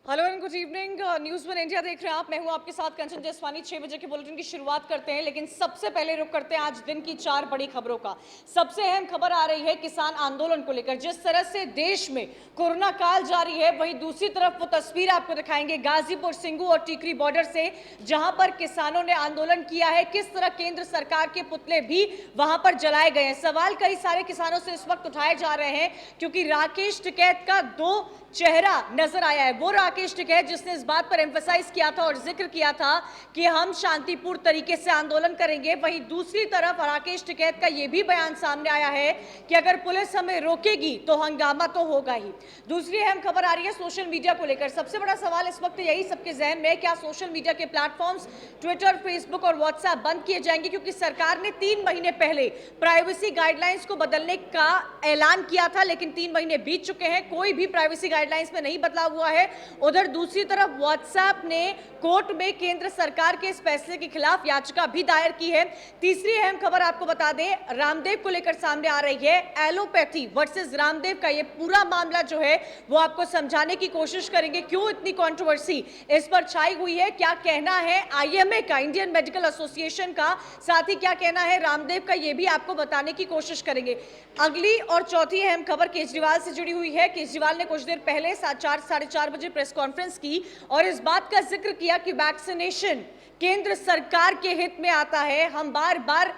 Hello and good evening. News one India देख रहे हैं आप। मैं हूं आपके साथ कंचन जसवानी। 6 बजे के बुलेटिन की शुरुआत करते हैं, लेकिन सबसे पहले रुक करते हैं आज दिन की 4 बड़ी खबरों का। सबसे अहम खबर आ रही है किसान आंदोलन को लेकर। जिस तरह से देश में कोरोना काल जारी है, वहीं दूसरी तरफ वो तस्वीर आपको दिखाएंगे गाजीपुर, सिंगू और टीकरी बॉर्डर से, जहां पर किसानों ने आंदोलन किया है। किस तरह केंद्र सरकार के पुतले भी वहां पर जलाए गए हैं। सवाल कई सारे किसानों से इस वक्त उठाए जा रहे हैं, क्योंकि राकेश टिकैत का दो चेहरा नजर आया है। वो राकेश टिकैत जिसने इस बात पर एम्फसाइज किया था और जिक्र किया था कि हम शांतिपूर्ण तरीके से आंदोलन करेंगे, वहीं दूसरी तरफ राकेश टिकैत का यह भी बयान सामने आया है कि अगर पुलिस हमें रोकेगी तो हंगामा तो होगा ही। दूसरी अहम खबर आ रही है सोशल मीडिया को लेकर। सबसे बड़ा सवाल इस वक्त यही सबके जहन में, क्या सोशल मीडिया के प्लेटफॉर्म्स ट्विटर, फेसबुक और व्हाट्सएप बंद किए जाएंगे? क्योंकि सरकार ने 3 महीने पहले प्राइवेसी गाइडलाइंस को बदलने का ऐलान किया था, लेकिन 3 महीने बीत चुके हैं, कोई भी प्राइवेसी गाइडलाइंस में नहीं बदलाव हुआ है। उधर दूसरी तरफ व्हाट्सएप ने कोर्ट में केंद्र सरकार के इस फैसले के खिलाफ याचिका भी दायर की है। तीसरी अहम खबर आपको बता दें, रामदेव को लेकर सामने आ रही है। एलोपैथी वर्सेस रामदेव का ये पूरा मामला जो है वो आपको समझाने की कोशिश करेंगे, क्यों इतनी कंट्रोवर्सी इस पर छाई हुई है, क्या कहना है आईएमए का, इंडियन मेडिकल एसोसिएशन का, साथ ही क्या कहना है रामदेव का, ये भी आपको बताने की कोशिश करेंगे। अगली और चौथी अहम खबर केजरीवाल से जुड़ी हुई है। केजरीवाल ने कुछ देर पहले 4:30 बजे प्रेस कॉन्फ्रेंस की और इस बात का जिक्र किया कि वैक्सीनेशन केंद्र सरकार के हित में आता है। हम बार बार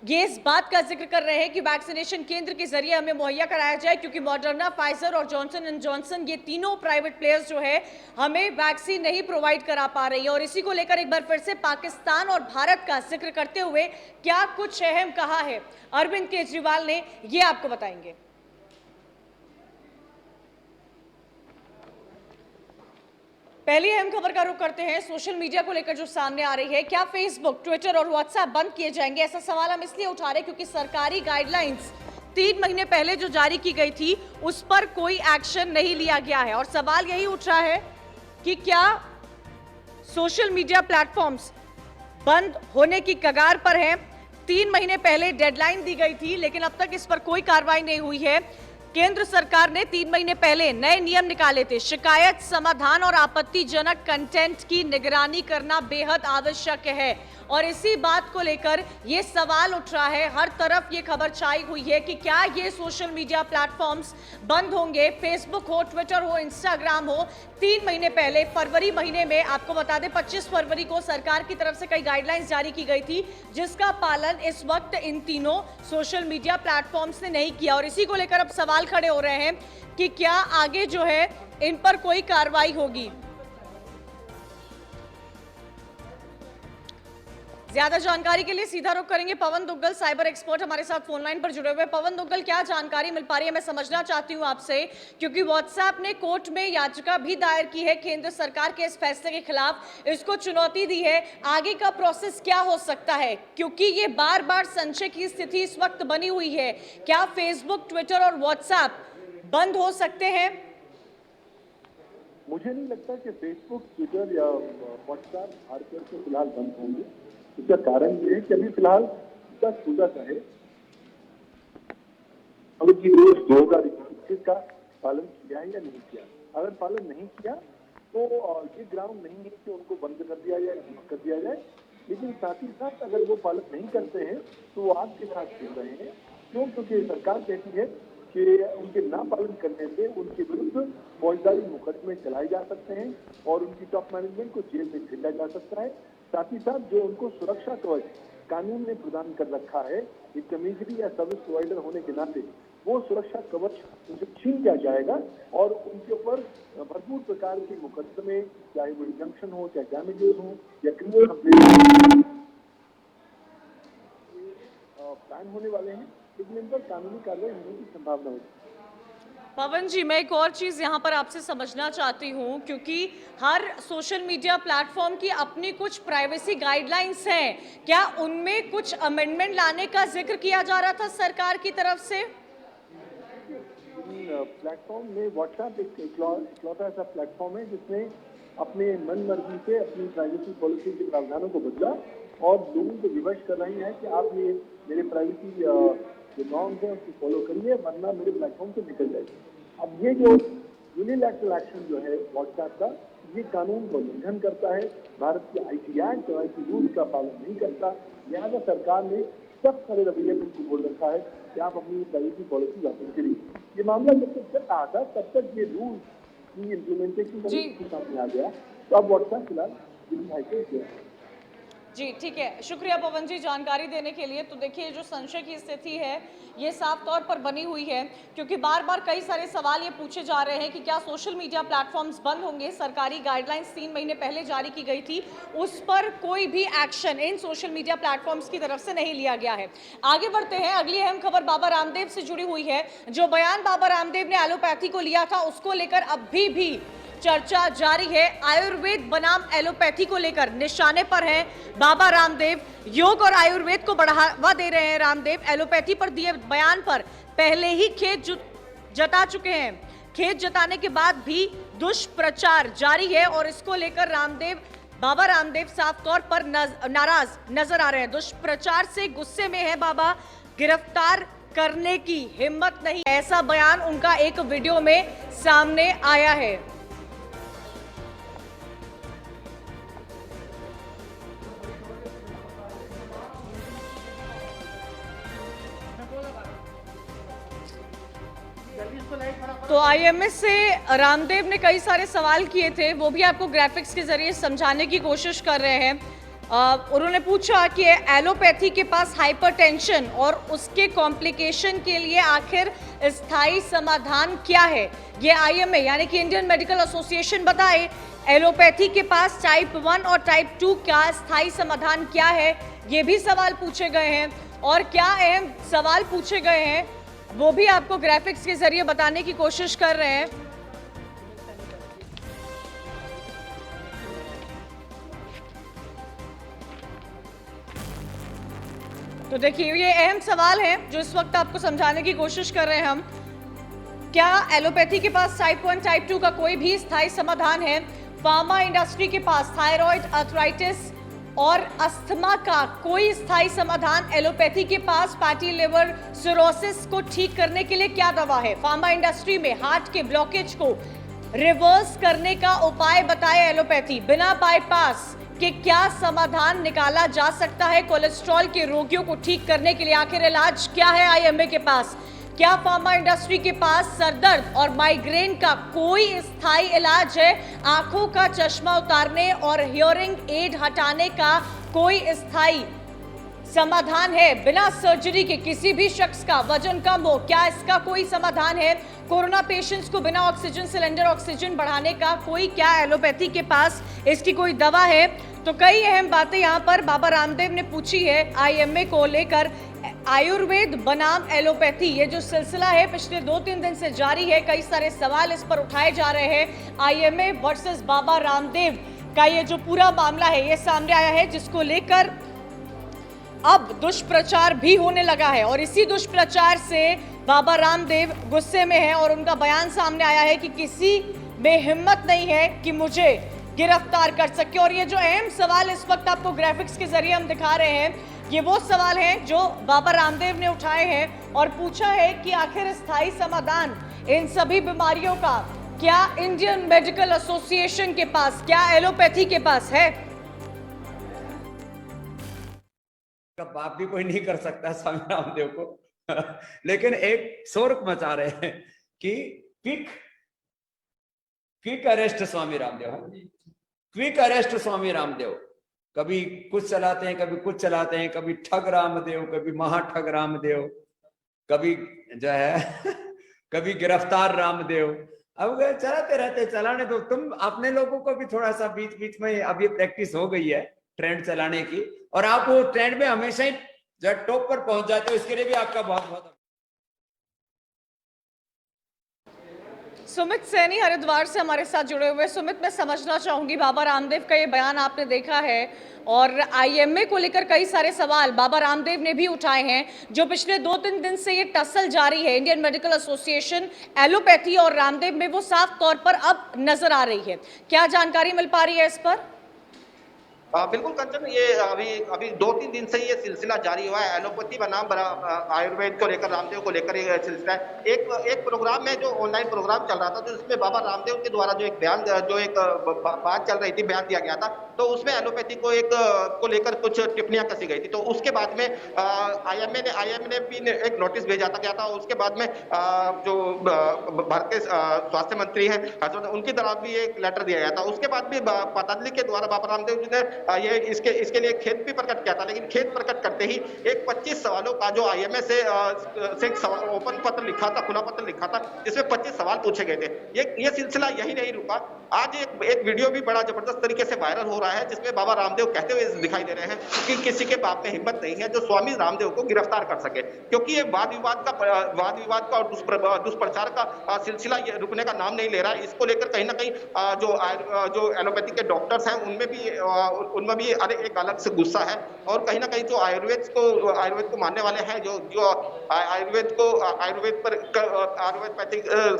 ये इस बात का जिक्र कर रहे हैं कि वैक्सीनेशन केंद्र के जरिए हमें मुहैया कराया जाए, क्योंकि मॉडर्ना, फाइजर और जॉनसन एंड जॉनसन ये तीनों प्राइवेट प्लेयर्स जो है हमें वैक्सीन नहीं प्रोवाइड करा पा रही है। और इसी को लेकर एक बार फिर से पाकिस्तान और भारत का जिक्र करते हुए क्या कुछ अहम कहा है अरविंद केजरीवाल ने, ये आपको बताएंगे। पहली अहम खबर का रुख करते हैं सोशल मीडिया को लेकर जो सामने आ रही है। क्या फेसबुक, ट्विटर और व्हाट्सएप बंद किए जाएंगे? ऐसा सवाल हम इसलिए उठा रहे हैं क्योंकि सरकारी गाइडलाइंस 3 महीने पहले जो जारी की गई थी उस पर कोई एक्शन नहीं लिया गया है। और सवाल यही उठ रहा है कि क्या सोशल मीडिया प्लेटफॉर्म्स बंद होने की कगार पर हैं? 3 महीने पहले डेडलाइन दी गई थी, लेकिन अब तक इस पर कोई कार्रवाई नहीं हुई है। केंद्र सरकार ने 3 महीने पहले नए नियम निकाले थे। शिकायत, समाधान और आपत्तिजनक कंटेंट की निगरानी करना बेहद आवश्यक है, और इसी बात को लेकर यह सवाल उठ रहा है। हर तरफ ये खबर छाई हुई है कि क्या ये सोशल मीडिया प्लेटफॉर्म्स बंद होंगे, फेसबुक हो, ट्विटर हो, इंस्टाग्राम हो। 3 महीने पहले फरवरी महीने में आपको बता दें 25 फरवरी को सरकार की तरफ से कई गाइडलाइंस जारी की गई थी, जिसका पालन इस वक्त इन तीनों सोशल मीडिया प्लेटफॉर्म्स ने नहीं किया। और इसी को लेकर अब सवाल खड़े हो रहे हैं कि क्या आगे जो है इन पर कोई कार्रवाई होगी। ज्यादा जानकारी के लिए सीधा रुख करेंगे पवन दुग्गल, साइबर एक्सपर्ट हमारे साथ फोन लाइन पर जुड़े हुए। पवन दुग्गल, क्या जानकारी मिल पा रही है? मैं समझना चाहती हूं आपसे, क्योंकि व्हाट्सएप ने कोर्ट में याचिका भी दायर की है केंद्र सरकार के इस फैसले के खिलाफ, इसको चुनौती दी है। आगे का प्रोसेस क्या हो सकता है, क्योंकि ये बार बार संशय की स्थिति इस वक्त बनी हुई है। क्या फेसबुक, ट्विटर और व्हाट्सएप बंद हो सकते हैं? मुझे नहीं लगता कि फेसबुक, ट्विटर या व्हाट्सएप भारत से फिलहाल बंद होंगे। इसका कारण ये है कि अभी फिलहाल इसका सूझा है अगर कि रोज 2021 का पालन किया है या नहीं किया। अगर पालन नहीं किया तो ये ग्राउंड नहीं है कि उनको बंद कर दिया जाए, लेकिन साथ ही साथ अगर वो पालन नहीं करते हैं तो वो आपके साथ खेल रहे हैं। क्यों? क्योंकि सरकार कहती है कि उनके ना पालन करने से उनके विरुद्ध फौजदारी मुकदमे चलाए जा सकते हैं और उनकी टॉप मैनेजमेंट को जेल में भेजा जा सकता है। साथ ही साथ जो उनको सुरक्षा कवच कानून ने प्रदान कर रखा है, एक कमीशनरी या सर्विस प्रोवाइडर होने के नाते, वो सुरक्षा कवच उनसे छीन लिया जाएगा और उनके ऊपर भरपूर प्रकार के मुकदमे, चाहे वो इंजंक्शन हो, चाहे डैमेजेस हो या क्रिमिनल कंप्लेंट प्लान होने वाले हैं, लेकिन इन पर कानूनी कार्रवाई होने की संभावना होती है। पवन जी, मैं एक और चीज़ यहाँ पर आपसे समझना चाहती हूँ, क्योंकि हर सोशल मीडिया प्लेटफॉर्म की अपनी कुछ प्राइवेसी गाइडलाइंस हैं। क्या उनमें कुछ अमेंडमेंट लाने का जिक्र किया जा रहा था सरकार की तरफ से? प्लेटफॉर्म में व्हाट्सएप एक इकलौता ऐसा प्लेटफॉर्म है जिसने अपने मन मर्जी से अपनी प्राइवेसी पॉलिसी के प्रावधानों को बदला और लोगों को विवश कर रही है कि आप ये मेरे प्राइवेसी जो नॉर्म्स है उसको फॉलो करिए, वरना मेरे प्लेटफॉर्म से निकल जाएगी। अब ये जो यूनिलैटरल एक्शन जो है व्हाट्सएप का, ये कानून का उल्लंघन करता है, भारत के आईटी एक्ट और आईटी रूल्स का पालन नहीं करता। लिहाजा सरकार ने सख्त खड़े रवैये को बोल रखा है कि आप अपनी प्राइवेसी पॉलिसी वापस करिए। ये मामला जब तक चल रहा था तब तक ये रूल की इम्प्लीमेंटेशन के सामने आ गया, तो अब व्हाट्सएप फिलहाल दिल्ली हाईकोर्ट गया। जी ठीक है, शुक्रिया पवन जी जानकारी देने के लिए। तो देखिए जो संशय की स्थिति है ये साफ तौर पर बनी हुई है, क्योंकि बार बार कई सारे सवाल ये पूछे जा रहे हैं कि क्या सोशल मीडिया प्लेटफॉर्म्स बंद होंगे। सरकारी गाइडलाइंस 3 महीने पहले जारी की गई थी, उस पर कोई भी action in social media platforms की तरफ से नहीं लिया गया है। आगे बढ़ते हैं, अगली अहम खबर बाबा रामदेव से जुड़ी हुई है। जो बयान बाबा रामदेव ने एलोपैथी को लिया था उसको लेकर अभी भी चर्चा जारी है। आयुर्वेद बनाम एलोपैथी को लेकर निशाने पर हैं बाबा रामदेव। योग और आयुर्वेद को बढ़ावा दे रहे हैं रामदेव। एलोपैथी पर दिए बयान पर पहले ही खेद जता चुके हैं। खेद जताने के बाद भी दुष्प्रचार जारी है और इसको लेकर बाबा रामदेव साफ तौर पर नाराज नजर आ रहे हैं। दुष्प्रचार से गुस्से में है बाबा, गिरफ्तार करने की हिम्मत नहीं, ऐसा बयान उनका एक वीडियो में सामने आया है। तो आईएमए से रामदेव ने कई सारे सवाल किए थे, वो भी आपको ग्राफिक्स के जरिए समझाने की कोशिश कर रहे हैं। उन्होंने पूछा कि एलोपैथी के पास हाइपरटेंशन और उसके कॉम्प्लिकेशन के लिए आखिर स्थायी समाधान क्या है, ये आईएमए यानी कि इंडियन मेडिकल एसोसिएशन बताए। एलोपैथी के पास टाइप 1 और टाइप 2 का स्थायी समाधान क्या है, ये भी सवाल पूछे गए हैं। और क्या अहम सवाल पूछे गए हैं वो भी आपको ग्राफिक्स के जरिए बताने की कोशिश कर रहे हैं। तो देखिए ये अहम सवाल है जो इस वक्त आपको समझाने की कोशिश कर रहे हैं हम। क्या एलोपैथी के पास टाइप 1 टाइप 2 का कोई भी स्थायी समाधान है? फार्मा इंडस्ट्री के पास थायराइड, आर्थराइटिस और अस्थमा का कोई स्थायी समाधान? एलोपैथी के पास फैटी लिवर सिरोसिस को ठीक करने के लिए क्या दवा है? फार्मा इंडस्ट्री में हार्ट के ब्लॉकेज को रिवर्स करने का उपाय बताए एलोपैथी। बिना बाईपास के क्या समाधान निकाला जा सकता है कोलेस्ट्रॉल के रोगियों को ठीक करने के लिए? आखिर इलाज क्या है आईएमए के पास? क्या फार्मा इंडस्ट्री के पास सरदर्द और माइग्रेन का कोई स्थायी इलाज है? आंखों का चश्मा उतारने और हियरिंग एड हटाने का कोई स्थायी समाधान है? बिना सर्जरी के किसी भी शख्स का वजन कम हो, क्या इसका कोई समाधान है? कोरोना पेशेंट्स को बिना ऑक्सीजन सिलेंडर ऑक्सीजन बढ़ाने का कोई क्या एलोपैथी के पास इसकी कोई दवा है? तो कई अहम बातें यहां पर बाबा रामदेव ने पूछी है आईएमए को लेकर। आयुर्वेद बनाम एलोपैथी ये जो सिलसिला है पिछले 2-3 दिन से जारी है, कई सारे सवाल इस पर उठाए जा रहे हैं। आईएमए वर्सेस बाबा रामदेव का ये जो पूरा मामला है ये सामने आया है, जिसको लेकर अब दुष्प्रचार भी होने लगा है और इसी दुष्प्रचार से बाबा रामदेव गुस्से में हैं और उनका बयान सामने आया है कि किसी में हिम्मत नहीं है कि मुझे गिरफ्तार कर सके। और ये जो अहम सवाल इस वक्त आपको ग्राफिक्स के जरिए हम दिखा रहे हैं, ये वो सवाल हैं जो बाबा रामदेव ने उठाए हैं और पूछा है कि आखिर स्थायी समाधान इन सभी बीमारियों का क्या इंडियन मेडिकल एसोसिएशन के पास, क्या एलोपैथी के पास है? का बाप भी कोई नहीं कर सकता स्वामी रामदेव को लेकिन एक शोर मचा रहे हैं कि quick arrest Swami Ramdev, quick arrest Swami Ramdev. कभी कुछ चलाते हैं, कभी कुछ चलाते हैं, कभी ठग रामदेव, कभी महाठग रामदेव, कभी जो है कभी गिरफ्तार रामदेव। अब चलाते रहते, चलाने दो। तुम अपने लोगों को भी थोड़ा सा बीच बीच में अब ये प्रैक्टिस हो गई है ट्रेंड चलाने की, और आप वो ट्रेंड में हमेशा ही जो टॉप पर पहुंच जाते हो, इसके लिए भी आपका बहुत बहुत। सुमित सैनी हरिद्वार से हमारे साथ जुड़े हुए। सुमित, मैं समझना चाहूंगी बाबा रामदेव का ये बयान आपने देखा है और आईएमए को लेकर कई सारे सवाल बाबा रामदेव ने भी उठाए हैं, जो पिछले 2-3 दिन से ये टसल जारी है इंडियन मेडिकल एसोसिएशन, एलोपैथी और रामदेव में, वो साफ तौर पर अब नजर आ रही है। क्या जानकारी मिल पा रही है इस पर? बिल्कुल कंचन, ये अभी अभी 2-3 दिन से ये सिलसिला जारी हुआ है। एलोपैथी बनाम आयुर्वेद को लेकर, रामदेव को लेकर ये सिलसिला है। एक प्रोग्राम में जो ऑनलाइन प्रोग्राम चल रहा था, तो उसमें बाबा रामदेव के द्वारा जो एक बयान, जो एक बात चल रही थी, बयान दिया गया था, तो उसमें एलोपैथी को लेकर कुछ टिप्पणियां कसी गई थी। तो उसके बाद में आईएमए ने एक नोटिस भेजा था, गया था। उसके बाद में जो भारत के स्वास्थ्य मंत्री हैं उनकी तरफ भी एक लेटर दिया गया था। उसके बाद भी पतंजलि के द्वारा बाबा रामदेव जी ने ये इसके लिए खेद भी प्रकट किया था। लेकिन खेद प्रकट करते ही एक 25 सवालों का जो आईएमए से ओपन पत्र लिखा था, खुला पत्र लिखा था, जिसमें 25 सवाल पूछे गए थे। ये सिलसिला यही नहीं रुका। आज एक वीडियो भी बड़ा जबरदस्त तरीके से वायरल हो रहा है, जिसमें बाबा रामदेव कहते हुए दिखाई दे रहे हैं कि किसी के बाप में हिम्मत नहीं है जो स्वामी रामदेव को गिरफ्तार कर सके। क्योंकि ये वाद विवाद का और दुष्प्रचार का सिलसिला ये रुकने का नाम नहीं ले रहा है। इसको लेकर कहीं ना कहीं जो एलोपैथी के डॉक्टर्स हैं उनमें भी एक अलग से गुस्सा है। और कहीं ना कहीं जो आयुर्वेद को मानने वाले हैं, जो आयुर्वेदिक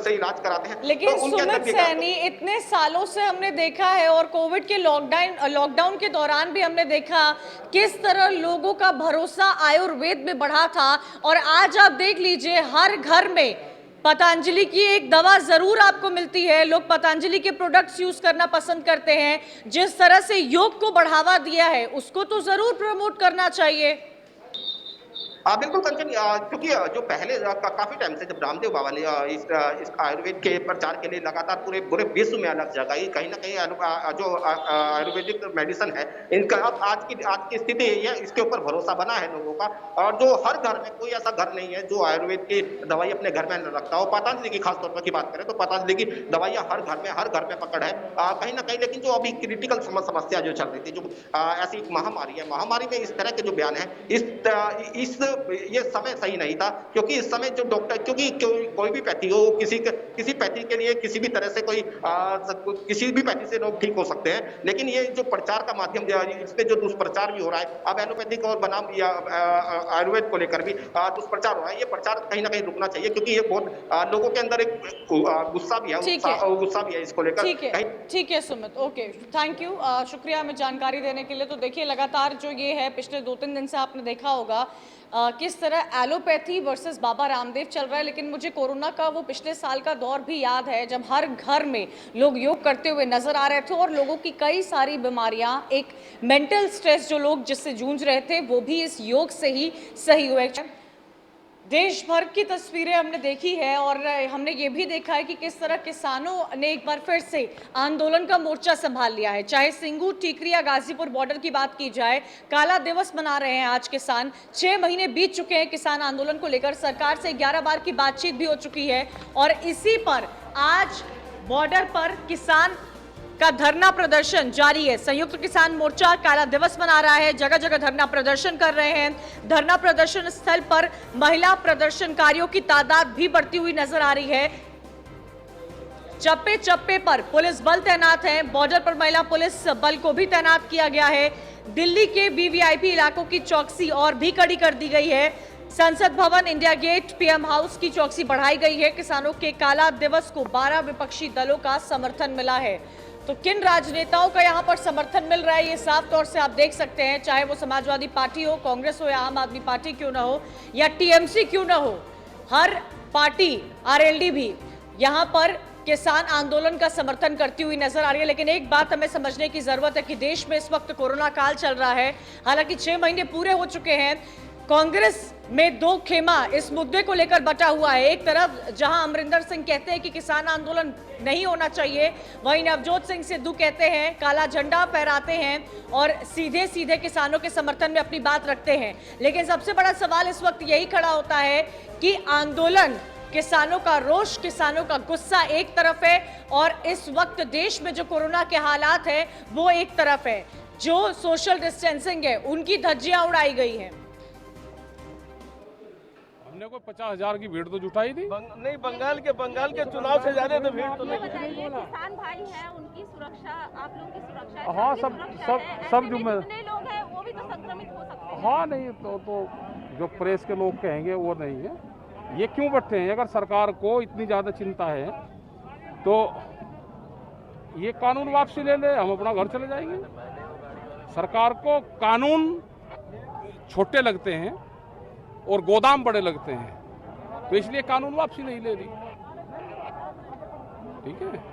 से इलाज कराते हैं, लेकिन तो उनके अंदर सुमित भी सैनी, इतने सालों से हमने देखा है और कोविड के लॉकडाउन के दौरान भी हमने देखा किस तरह लोगों का भरोसा आयुर्वेद में बढ़ा था। और आज आप देख लीजिए, हर घर में पतंजलि की एक दवा जरूर आपको मिलती है। लोग पतंजलि के प्रोडक्ट्स यूज करना पसंद करते हैं। जिस तरह से योग को बढ़ावा दिया है, उसको तो जरूर प्रमोट करना चाहिए। बिल्कुल कंचन, क्योंकि जो पहले काफी टाइम से जब रामदेव बाबा ने इस आयुर्वेद के प्रचार के लिए लगातार पूरे विश्व में अलग जगह, कहीं ना कहीं जो आयुर्वेदिक मेडिसिन है, इनका अब आज की स्थिति यही है, इसके ऊपर भरोसा बना है लोगों का। और जो हर घर में, कोई ऐसा घर नहीं है जो आयुर्वेद की दवाई अपने घर में न रखता हो। पतंजलि की खासतौर पर की बात करें तो पतंजलि की दवाइयां हर घर में पकड़ है कहीं ना कहीं। लेकिन जो अभी क्रिटिकल समस्या जो चल रही थी, जो ऐसी महामारी है, महामारी में इस तरह के जो बयान है, ये समय सही नहीं था। क्योंकि इस समय जो डॉक्टर, क्योंकि कोई भी पैथी हो, किसी पैथी के लिए किसी भी तरह से किसी भी पैथी से लोग ठीक हो सकते हैं। लेकिन ये जो प्रचार का माध्यम, इसमें जो दुष्प्रचार भी हो रहा है, अब एलोपैथिक और बनाम या आयुर्वेद को लेकर भी दुष्प्रचार हो रहा है, ये प्रचार कहीं ना कहीं रुकना चाहिए। क्योंकि ये बहुत लोगों के अंदर एक गुस्सा भी है इसको लेकर। ठीक है सुमित, ओके, थैंक यू, शुक्रिया हमें जानकारी देने के लिए। तो देखिए, लगातार जो ये है, पिछले 2-3 दिन से आपने देखा होगा किस तरह एलोपैथी वर्सेस बाबा रामदेव चल रहा है। लेकिन मुझे कोरोना का वो पिछले साल का दौर भी याद है, जब हर घर में लोग योग करते हुए नजर आ रहे थे और लोगों की कई सारी बीमारियां, एक मेंटल स्ट्रेस जो लोग जिससे जूझ रहे थे, वो भी इस योग से ही सही हुए। देश भर की तस्वीरें हमने देखी है और हमने ये भी देखा है कि किस तरह किसानों ने एक बार फिर से आंदोलन का मोर्चा संभाल लिया है। चाहे सिंगू, टिकरी या गाजीपुर बॉर्डर की बात की जाए, काला दिवस मना रहे हैं आज किसान। 6 महीने बीत चुके हैं किसान आंदोलन को लेकर। सरकार से 11 बार की बातचीत भी हो चुकी है और इसी पर आज बॉर्डर पर किसान का धरना प्रदर्शन जारी है। संयुक्त किसान मोर्चा काला दिवस मना रहा है, जगह जगह धरना प्रदर्शन कर रहे हैं। धरना प्रदर्शन स्थल पर महिला प्रदर्शनकारियों की तादाद भी बढ़ती हुई नजर आ रही है। चप्पे चप्पे पर पुलिस बल तैनात है। बॉर्डर पर महिला पुलिस बल को भी तैनात किया गया है। दिल्ली के वीवीआईपी इलाकों की चौकसी और भी कड़ी कर दी गई है। संसद भवन, इंडिया गेट, पीएम हाउस की चौकसी बढ़ाई गई है। किसानों के काला दिवस को 12 विपक्षी दलों का समर्थन मिला है। तो किन राजनेताओं का यहां पर समर्थन मिल रहा है, ये साफ तौर से आप देख सकते हैं। चाहे वो समाजवादी पार्टी हो, कांग्रेस हो या आम आदमी पार्टी क्यों ना हो या टीएमसी क्यों ना हो, हर पार्टी, आरएलडी भी यहां पर किसान आंदोलन का समर्थन करती हुई नजर आ रही है। लेकिन एक बात हमें समझने की जरूरत है कि देश में इस वक्त कोरोना काल चल रहा है। हालांकि 6 महीने पूरे हो चुके हैं। कांग्रेस में 2 खेमा इस मुद्दे को लेकर बटा हुआ है। एक तरफ जहां अमरिंदर सिंह कहते हैं कि किसान आंदोलन नहीं होना चाहिए, वहीं नवजोत सिंह सिद्धू कहते हैं, काला झंडा फहराते हैं और सीधे सीधे किसानों के समर्थन में अपनी बात रखते हैं। लेकिन सबसे बड़ा सवाल इस वक्त यही खड़ा होता है कि आंदोलन, किसानों का रोष, किसानों का गुस्सा एक तरफ है और इस वक्त देश में जो कोरोना के हालात है वो एक तरफ है। जो सोशल डिस्टेंसिंग है उनकी धज्जियां उड़ाई गई हैं। हमने कोई 50,000 की भीड़ तो जुटाई थी। नहीं, बंगाल के चुनाव से ज्यादा तो भीड़ तो नहीं। किसान भाई हैं, उनकी सुरक्षा, आप लोगों की सुरक्षा, हाँ, सब जिम्मेदार। जितने लोग हैं वो भी तो संक्रमित हो सकते हैं। हाँ, नहीं तो जो प्रेस के लोग कहेंगे वो नहीं है। ये क्यों बैठे हैं? अगर सरकार को इतनी ज्यादा चिंता है तो ये कानून वापसी ले ले, हम अपना घर चले जाएंगे। सरकार को कानून छोटे लगते हैं और गोदाम बड़े लगते हैं, तो इसलिए कानून वापसी नहीं ले रही। ठीक है।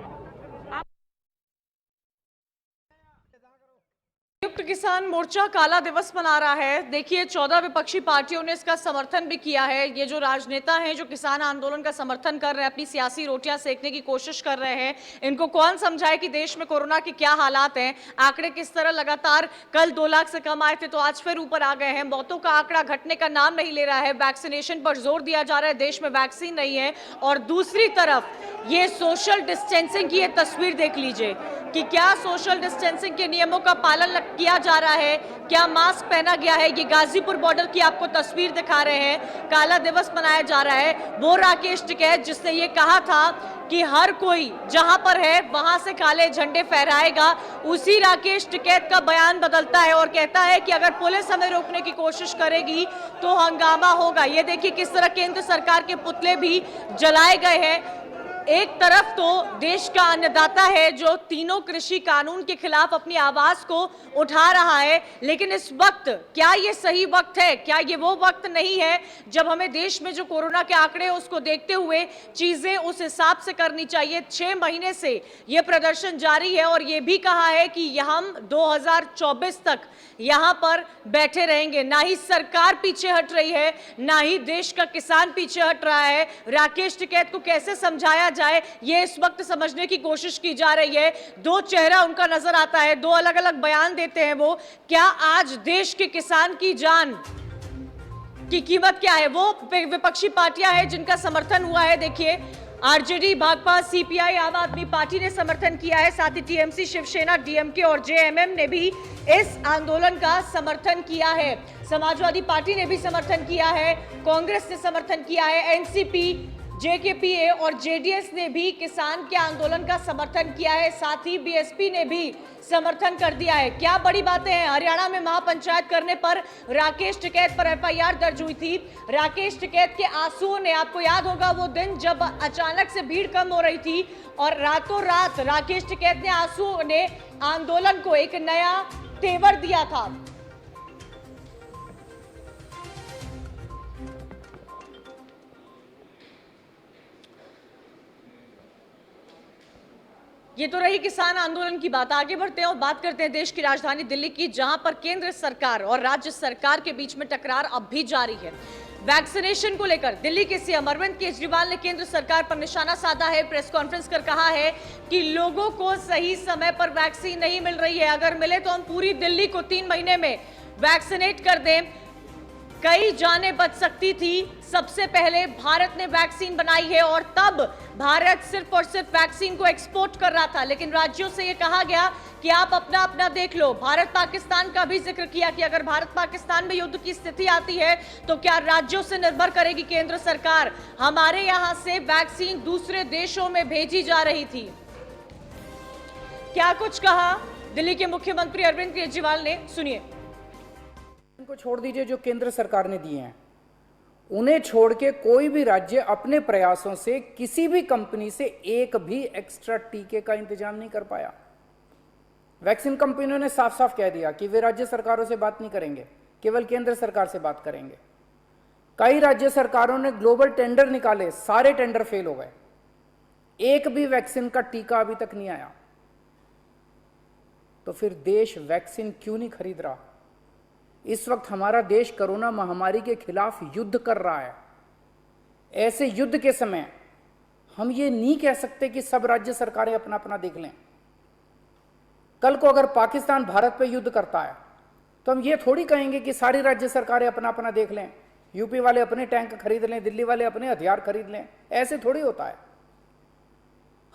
संयुक्त किसान मोर्चा काला दिवस मना रहा है। देखिए 14 विपक्षी पार्टियों ने इसका समर्थन भी किया है। ये जो राजनेता हैं जो किसान आंदोलन का समर्थन कर रहे हैं, अपनी सियासी रोटियां सेकने की कोशिश कर रहे हैं, इनको कौन समझाए कि देश में कोरोना के क्या हालात हैं। आंकड़े किस तरह लगातार कल 2 लाख से कम आए थे तो आज फिर ऊपर आ गए हैं। मौतों का आंकड़ा घटने का नाम नहीं ले रहा है। वैक्सीनेशन पर जोर दिया जा रहा है, देश में वैक्सीन नहीं है। और दूसरी तरफ ये सोशल डिस्टेंसिंग की ये तस्वीर देख लीजिए कि क्या सोशल डिस्टेंसिंग के नियमों का पालन किया जा रहा है, क्या मास्क पहना गया है। ये गाजीपुर बॉर्डर की आपको तस्वीर दिखा रहे हैं। काला दिवस मनाया जा रहा है। वो राकेश टिकैत जिसने ये कहा था कि हर कोई जहां पर है वहां से काले झंडे फहराएगा, उसी राकेश टिकैत का बयान बदलता है और कहता है कि अगर पुलिस हमें रोकने की कोशिश करेगी तो हंगामा होगा। ये देखिए किस तरह केंद्र सरकार के पुतले भी जलाए गए हैं। एक तरफ तो देश का अन्नदाता है जो तीनों कृषि कानून के खिलाफ अपनी आवाज को उठा रहा है, लेकिन इस वक्त क्या ये सही वक्त है? क्या ये वो वक्त नहीं है जब हमें देश में जो कोरोना के आंकड़े हैं उसको देखते हुए चीजें उस हिसाब से करनी चाहिए। 6 महीने से ये प्रदर्शन जारी है और ये भी कहा है कि हम 2024 तक यहां पर बैठे रहेंगे। ना ही सरकार पीछे हट रही है, ना ही देश का किसान पीछे हट रहा है। राकेश टिकैत को कैसे समझाया जाए ये इस वक्त समझने की कोशिश की जा रही है। 2 चेहरा उनका नजर आता है, 2 अलग अलग बयान देते हैं वो। क्या आज देश के किसान की जान की कीमत क्या है? वो विपक्षी पार्टियां हैं जिनका समर्थन हुआ है। देखिए आरजेडी, भाकपा, सीपीआई, आम आदमी पार्टी ने समर्थन किया है, साथ ही टीएमसी, शिवसेना, डीएमके और जेएमएम ने भी इस आंदोलन का समर्थन किया है। समाजवादी पार्टी ने भी समर्थन किया है, कांग्रेस ने समर्थन किया है, एनसीपी, जेकेपीए और जेडीएस ने भी किसान के आंदोलन का समर्थन किया है, साथ ही बीएसपी ने भी समर्थन कर दिया है। क्या बड़ी बातें हैं? हरियाणा में महापंचायत करने पर राकेश टिकैत पर एफआईआर दर्ज हुई थी। राकेश टिकैत के आंसुओं ने, आपको याद होगा वो दिन जब अचानक से भीड़ कम हो रही थी और रातों रात राकेश टिकैत ने आंसुओं ने आंदोलन को एक नया तेवर दिया था। ये तो रही किसान आंदोलन की बात। आगे बढ़ते हैं और बात करते हैं देश की राजधानी दिल्ली की, जहां पर केंद्र सरकार और राज्य सरकार के बीच में टकरार अब भी जारी है। वैक्सीनेशन को लेकर दिल्ली के सीएम अरविंद केजरीवाल ने केंद्र सरकार पर निशाना साधा है। प्रेस कॉन्फ्रेंस कर कहा है कि लोगों को सही समय पर वैक्सीन नहीं मिल रही है, अगर मिले तो हम पूरी दिल्ली को 3 महीने में वैक्सीनेट कर दें, कई जानें बच सकती थी। सबसे पहले भारत ने वैक्सीन बनाई है और तब भारत सिर्फ और सिर्फ वैक्सीन को एक्सपोर्ट कर रहा था, लेकिन राज्यों से यह कहा गया कि आप अपना अपना देख लो। भारत पाकिस्तान का भी जिक्र किया कि अगर भारत पाकिस्तान में युद्ध की स्थिति आती है तो क्या राज्यों से निर्भर करेगी केंद्र सरकार। हमारे यहां से वैक्सीन दूसरे देशों में भेजी जा रही थी। क्या कुछ कहा दिल्ली के मुख्यमंत्री अरविंद केजरीवाल ने, सुनिए। उनको छोड़ दीजिए जो केंद्र सरकार ने दिए हैं, उन्हें छोड़ के कोई भी राज्य अपने प्रयासों से किसी भी कंपनी से एक भी एक्स्ट्रा टीके का इंतजाम नहीं कर पाया। वैक्सीन कंपनियों ने साफ साफ कह दिया कि वे राज्य सरकारों से बात नहीं करेंगे, केवल केंद्र सरकार से बात करेंगे। कई राज्य सरकारों ने ग्लोबल टेंडर निकाले, सारे टेंडर फेल हो गए, एक भी वैक्सीन का टीका अभी तक नहीं आया। तो फिर देश वैक्सीन क्यों नहीं खरीद रहा? इस वक्त हमारा देश कोरोना महामारी के खिलाफ युद्ध कर रहा है। ऐसे युद्ध के समय हम ये नहीं कह सकते कि सब राज्य सरकारें अपना अपना देख लें। कल को अगर पाकिस्तान भारत पे युद्ध करता है तो हम ये थोड़ी कहेंगे कि सारी राज्य सरकारें अपना अपना देख लें, यूपी वाले अपने टैंक खरीद लें, दिल्ली वाले अपने हथियार खरीद लें। ऐसे थोड़ी होता है।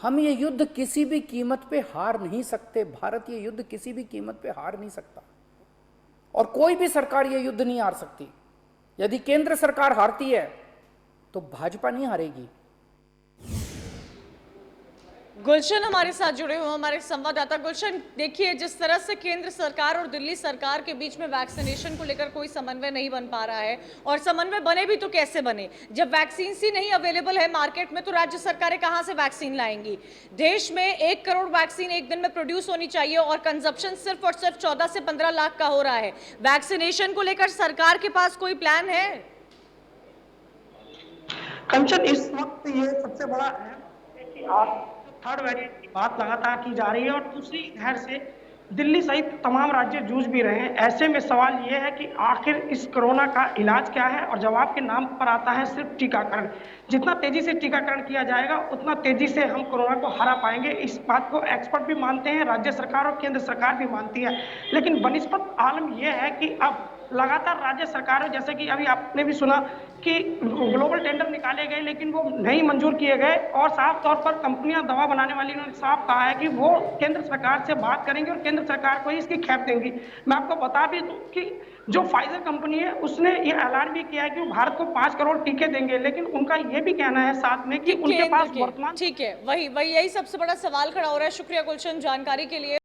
हम ये युद्ध किसी भी कीमत पे हार नहीं सकते। भारत ये युद्ध किसी भी कीमत पे हार नहीं सकता और कोई भी सरकार ये युद्ध नहीं हार सकती। यदि केंद्र सरकार हारती है तो भाजपा नहीं हारेगी। गुलशन हमारे साथ जुड़े हुए हैं, हमारे संवाददाता। गुलशन, देखिए जिस तरह से केंद्र सरकार और दिल्ली सरकार के बीच में वैक्सीनेशन को लेकर कोई समन्वय नहीं बन पा रहा है, और समन्वय बने भी तो कैसे बने जब वैक्सीन ही नहीं अवेलेबल है मार्केट में, तो राज्य सरकारें कहां से वैक्सीन लाएंगी? देश में 1 करोड़ वैक्सीन एक दिन में प्रोड्यूस होनी चाहिए और कंजप्शन सिर्फ और सिर्फ 14 से 15 लाख का हो रहा है। वैक्सीनेशन को लेकर सरकार के पास कोई प्लान है? कंचन, इस वक्त ये सबसे बड़ा है कि आज थर्ड वेरिएंट की बात लगातार की जा रही है और दूसरी घर से दिल्ली सहित तमाम राज्य जूझ भी रहे हैं। ऐसे में सवाल ये है कि आखिर इस कोरोना का इलाज क्या है, और जवाब के नाम पर आता है सिर्फ टीकाकरण। जितना तेजी से टीकाकरण किया जाएगा उतना तेजी से हम कोरोना को हरा पाएंगे। इस बात को एक्सपर्ट भी मानते हैं, राज्य सरकार और केंद्र सरकार भी मानती है। लेकिन बनिस्बत आलम यह है कि अब लगातार राज्य सरकारों, जैसे कि अभी आपने भी सुना कि ग्लोबल टेंडर निकाले गए लेकिन वो नहीं मंजूर किए गए, और साफ तौर पर कंपनियां, दवा बनाने वाली, उन्होंने साफ कहा है कि वो केंद्र सरकार से बात करेंगे और केंद्र सरकार को ही इसकी खेप देंगी। मैं आपको बता भी दूं कि जो फाइजर कंपनी है उसने ये ऐलान भी किया है कि वो भारत को 5 करोड़ टीके देंगे, लेकिन उनका ये भी कहना है साथ में कि उनके पास वर्तमान, ठीक है, वही यही सबसे बड़ा सवाल खड़ा हो रहा है। शुक्रिया गुलशन जानकारी के लिए।